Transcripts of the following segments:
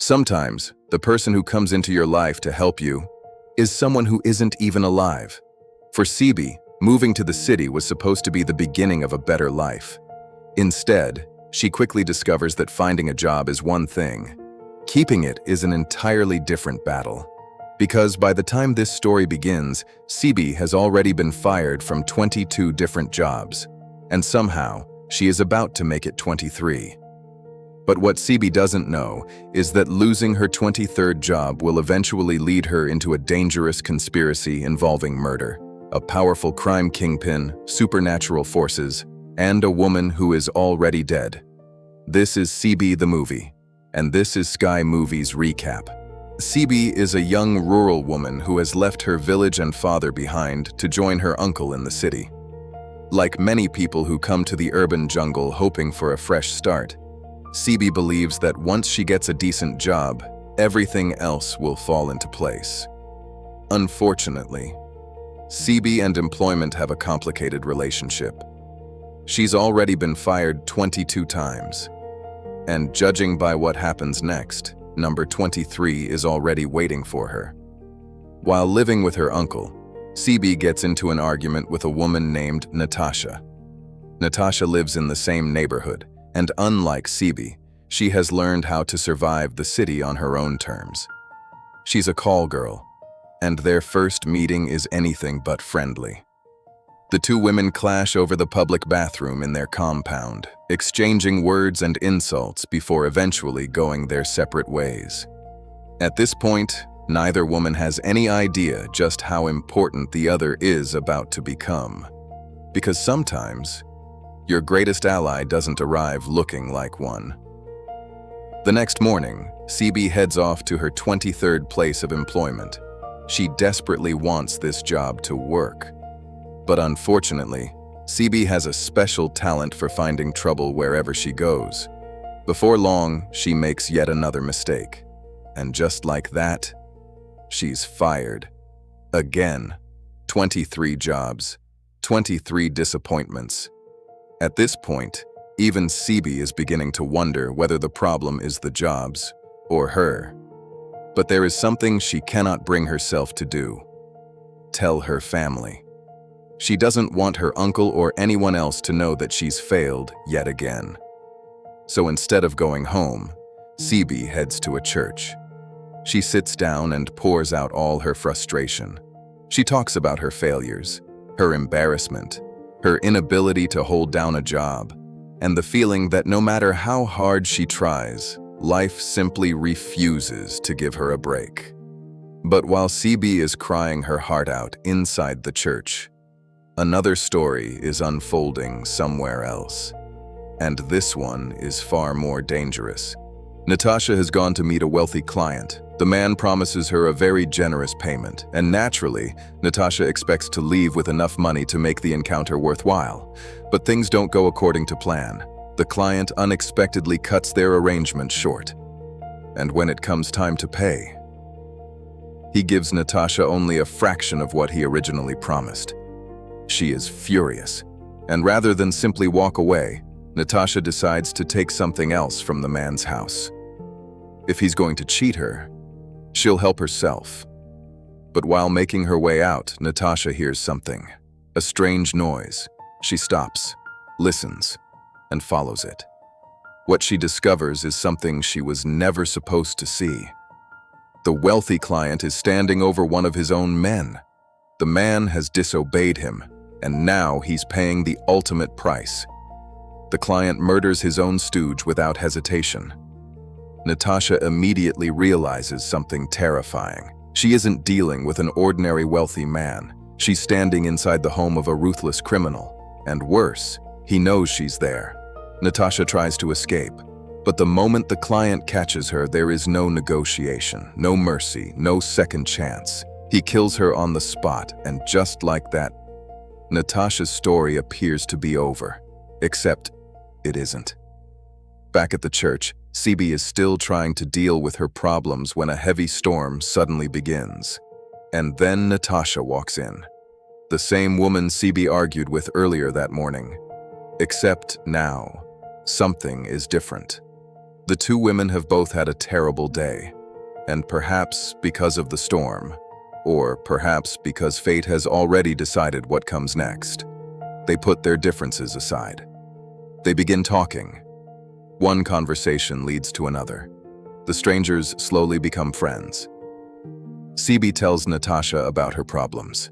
Sometimes, the person who comes into your life to help you is someone who isn't even alive. For Sibe, moving to the city was supposed to be the beginning of a better life. Instead, she quickly discovers that finding a job is one thing. Keeping it is an entirely different battle. Because by the time this story begins, Sibe has already been fired from 22 different jobs. And somehow, she is about to make it 23. But what Sibe doesn't know is that losing her 23rd job will eventually lead her into a dangerous conspiracy involving murder, a powerful crime kingpin, supernatural forces, and a woman who is already dead. This is Sibe the movie, and this is SkyMovies Recap. Sibe is a young rural woman who has left her village and father behind to join her uncle in the city. Like many people who come to the urban jungle hoping for a fresh start, Sibe believes that once she gets a decent job, everything else will fall into place. Unfortunately, Sibe and employment have a complicated relationship. She's already been fired 22 times. And judging by what happens next, number 23 is already waiting for her. While living with her uncle, Sibe gets into an argument with a woman named Natasha. Natasha lives in the same neighborhood, and unlike Sibe, she has learned how to survive the city on her own terms. She's a call girl, and their first meeting is anything but friendly. The two women clash over the public bathroom in their compound, exchanging words and insults before eventually going their separate ways. At this point, neither woman has any idea just how important the other is about to become. Because sometimes, your greatest ally doesn't arrive looking like one. The next morning, Sibe heads off to her 23rd place of employment. She desperately wants this job to work. But unfortunately, Sibe has a special talent for finding trouble wherever she goes. Before long, she makes yet another mistake. And just like that, she's fired. Again. 23 jobs. 23 disappointments. At this point, even Sibe is beginning to wonder whether the problem is the jobs or her. But there is something she cannot bring herself to do. Tell her family. She doesn't want her uncle or anyone else to know that she's failed yet again. So instead of going home, Sibe heads to a church. She sits down and pours out all her frustration. She talks about her failures, her embarrassment, her inability to hold down a job, and the feeling that no matter how hard she tries, life simply refuses to give her a break. But while Sibe is crying her heart out inside the church, another story is unfolding somewhere else. And this one is far more dangerous. Natasha has gone to meet a wealthy client. The man promises her a very generous payment, and naturally, Natasha expects to leave with enough money to make the encounter worthwhile. But things don't go according to plan. The client unexpectedly cuts their arrangement short. And when it comes time to pay, he gives Natasha only a fraction of what he originally promised. She is furious, and rather than simply walk away, Natasha decides to take something else from the man's house. If he's going to cheat her, she'll help herself. But while making her way out, Natasha hears something. A strange noise. She stops, listens, and follows it. What she discovers is something she was never supposed to see. The wealthy client is standing over one of his own men. The man has disobeyed him, and now he's paying the ultimate price. The client murders his own stooge without hesitation. Natasha immediately realizes something terrifying. She isn't dealing with an ordinary wealthy man. She's standing inside the home of a ruthless criminal. And worse, he knows she's there. Natasha tries to escape, but the moment the client catches her, there is no negotiation, no mercy, no second chance. He kills her on the spot, and just like that, Natasha's story appears to be over. Except, it isn't. Back at the church, Sibe is still trying to deal with her problems when a heavy storm suddenly begins. And then Natasha walks in. The same woman Sibe argued with earlier that morning. Except now, something is different. The two women have both had a terrible day, and perhaps because of the storm, or perhaps because fate has already decided what comes next, they put their differences aside. They begin talking. One conversation leads to another. The strangers slowly become friends. Sibe tells Natasha about her problems.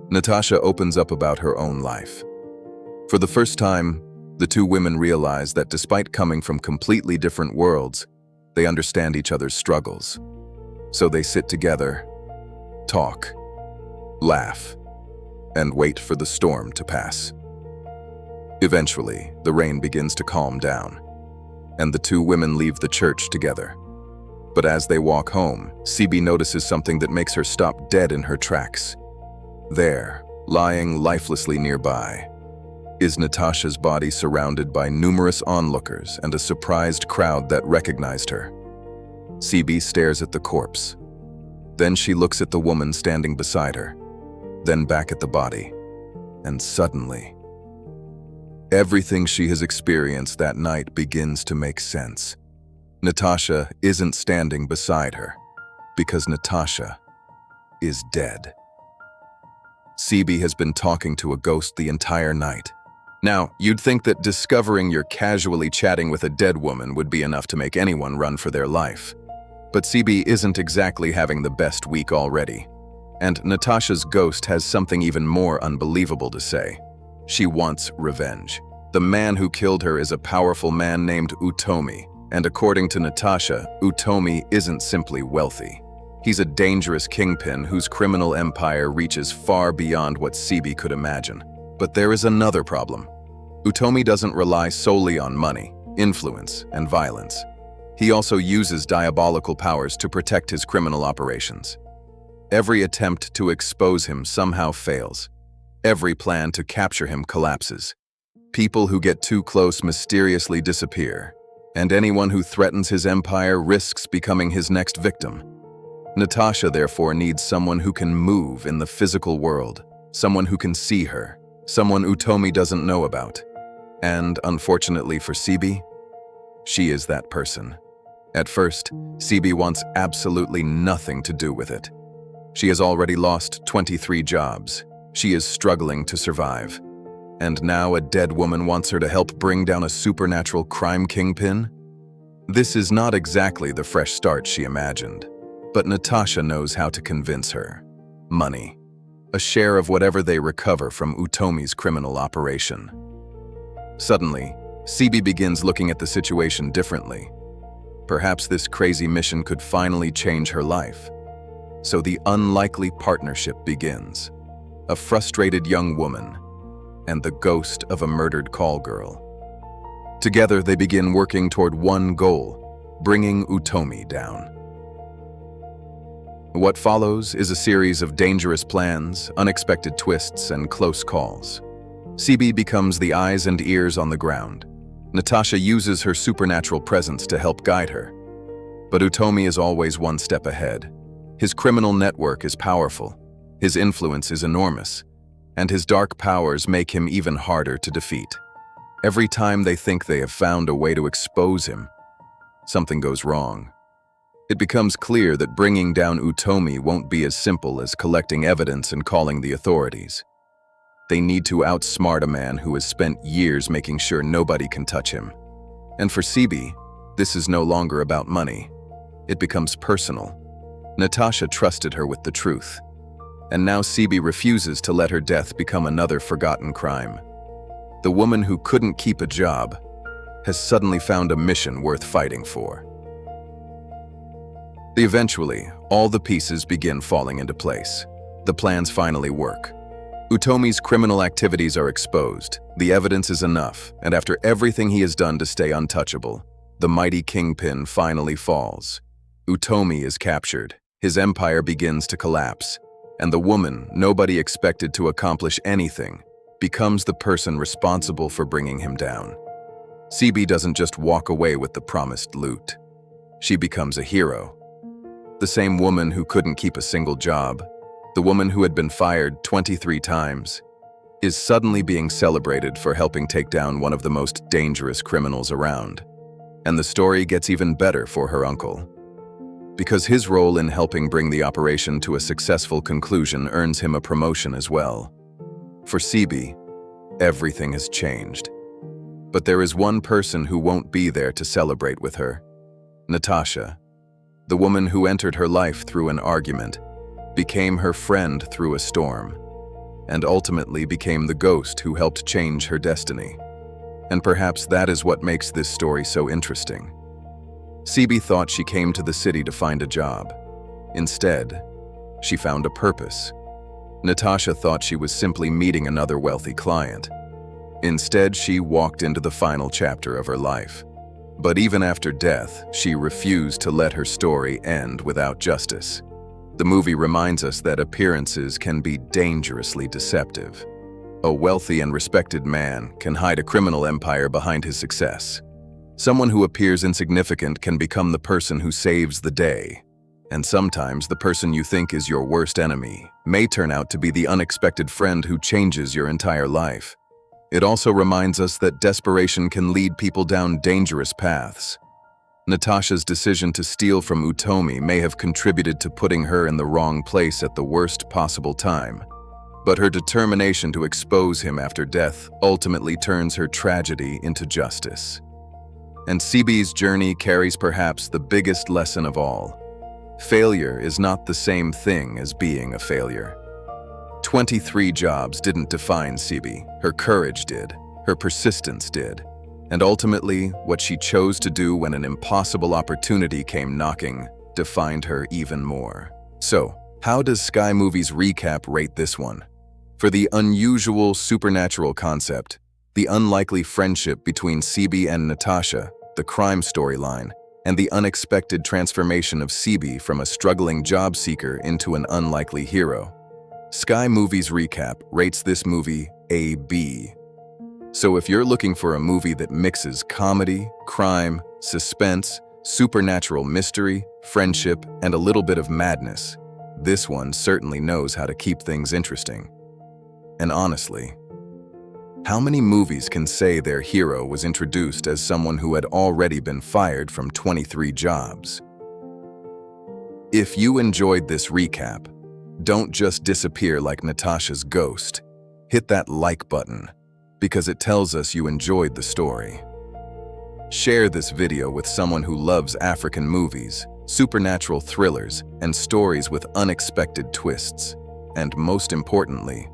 Natasha opens up about her own life. For the first time, the two women realize that despite coming from completely different worlds, they understand each other's struggles. So they sit together, talk, laugh, and wait for the storm to pass. Eventually, the rain begins to calm down, and the two women leave the church together. But as they walk home, Sibe notices something that makes her stop dead in her tracks. There, lying lifelessly nearby, is Natasha's body surrounded by numerous onlookers and a surprised crowd that recognized her. Sibe stares at the corpse. Then she looks at the woman standing beside her, then back at the body, and suddenly, everything she has experienced that night begins to make sense. Natasha isn't standing beside her, because Natasha is dead. Sibe has been talking to a ghost the entire night. Now, you'd think that discovering you're casually chatting with a dead woman would be enough to make anyone run for their life. But Sibe isn't exactly having the best week already. And Natasha's ghost has something even more unbelievable to say. She wants revenge. The man who killed her is a powerful man named Utomi, and according to Natasha, Utomi isn't simply wealthy. He's a dangerous kingpin whose criminal empire reaches far beyond what Sibe could imagine. But there is another problem. Utomi doesn't rely solely on money, influence, and violence. He also uses diabolical powers to protect his criminal operations. Every attempt to expose him somehow fails. Every plan to capture him collapses. People who get too close mysteriously disappear, and anyone who threatens his empire risks becoming his next victim. Natasha therefore needs someone who can move in the physical world, someone who can see her, someone Utomi doesn't know about. And unfortunately for Sibe, she is that person. At first, Sibe wants absolutely nothing to do with it. She has already lost 23 jobs. She is struggling to survive. And now a dead woman wants her to help bring down a supernatural crime kingpin? This is not exactly the fresh start she imagined. But Natasha knows how to convince her. Money. A share of whatever they recover from Utomi's criminal operation. Suddenly, Sibe begins looking at the situation differently. Perhaps this crazy mission could finally change her life. So the unlikely partnership begins. A frustrated young woman and the ghost of a murdered call girl. Together they begin working toward one goal, bringing Utomi down. What follows is a series of dangerous plans, unexpected twists, and close calls. Sibe becomes the eyes and ears on the ground. Natasha uses her supernatural presence to help guide her. But Utomi is always one step ahead. His criminal network is powerful, his influence is enormous, and his dark powers make him even harder to defeat. Every time they think they have found a way to expose him, something goes wrong. It becomes clear that bringing down Utomi won't be as simple as collecting evidence and calling the authorities. They need to outsmart a man who has spent years making sure nobody can touch him. And for Sibe, this is no longer about money. It becomes personal. Natasha trusted her with the truth. And now Sibe refuses to let her death become another forgotten crime. The woman who couldn't keep a job has suddenly found a mission worth fighting for. Eventually, all the pieces begin falling into place. The plans finally work. Utomi's criminal activities are exposed, the evidence is enough, and after everything he has done to stay untouchable, the mighty kingpin finally falls. Utomi is captured, his empire begins to collapse, and the woman nobody expected to accomplish anything becomes the person responsible for bringing him down. Sibe doesn't just walk away with the promised loot. She becomes a hero. The same woman who couldn't keep a single job, the woman who had been fired 23 times, is suddenly being celebrated for helping take down one of the most dangerous criminals around. And the story gets even better for her uncle, because his role in helping bring the operation to a successful conclusion earns him a promotion as well. For Sibe, everything has changed. But there is one person who won't be there to celebrate with her: Natasha, the woman who entered her life through an argument, became her friend through a storm, and ultimately became the ghost who helped change her destiny. And perhaps that is what makes this story so interesting. Sibe thought she came to the city to find a job. Instead, she found a purpose. Natasha thought she was simply meeting another wealthy client. Instead, she walked into the final chapter of her life. But even after death, she refused to let her story end without justice. The movie reminds us that appearances can be dangerously deceptive. A wealthy and respected man can hide a criminal empire behind his success. Someone who appears insignificant can become the person who saves the day. And sometimes the person you think is your worst enemy may turn out to be the unexpected friend who changes your entire life. It also reminds us that desperation can lead people down dangerous paths. Natasha's decision to steal from Utomi may have contributed to putting her in the wrong place at the worst possible time. But her determination to expose him after death ultimately turns her tragedy into justice. And Sibe's journey carries perhaps the biggest lesson of all. Failure is not the same thing as being a failure. 23 jobs didn't define Sibe. Her courage did. Her persistence did. And ultimately, what she chose to do when an impossible opportunity came knocking defined her even more. So, how does SkyMovies Recap rate this one? For the unusual supernatural concept, the unlikely friendship between Sibe and Natasha, the crime storyline, and the unexpected transformation of Sibe from a struggling job seeker into an unlikely hero, SkyMovies Recap rates this movie a B. So if you're looking for a movie that mixes comedy, crime, suspense, supernatural mystery, friendship, and a little bit of madness, this one certainly knows how to keep things interesting. And honestly, how many movies can say their hero was introduced as someone who had already been fired from 23 jobs? If you enjoyed this recap, don't just disappear like Natasha's ghost. Hit that like button, because it tells us you enjoyed the story. Share this video with someone who loves African movies, supernatural thrillers, and stories with unexpected twists. And most importantly,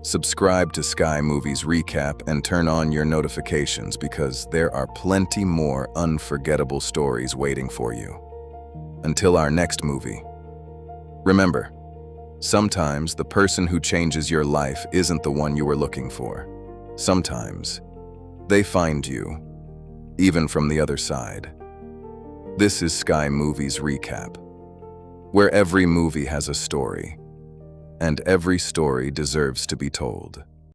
subscribe to SkyMovies Recap and turn on your notifications, because there are plenty more unforgettable stories waiting for you. Until our next movie. Remember, sometimes the person who changes your life isn't the one you were looking for. Sometimes they find you, even from the other side. This is SkyMovies Recap, where every movie has a story, and every story deserves to be told.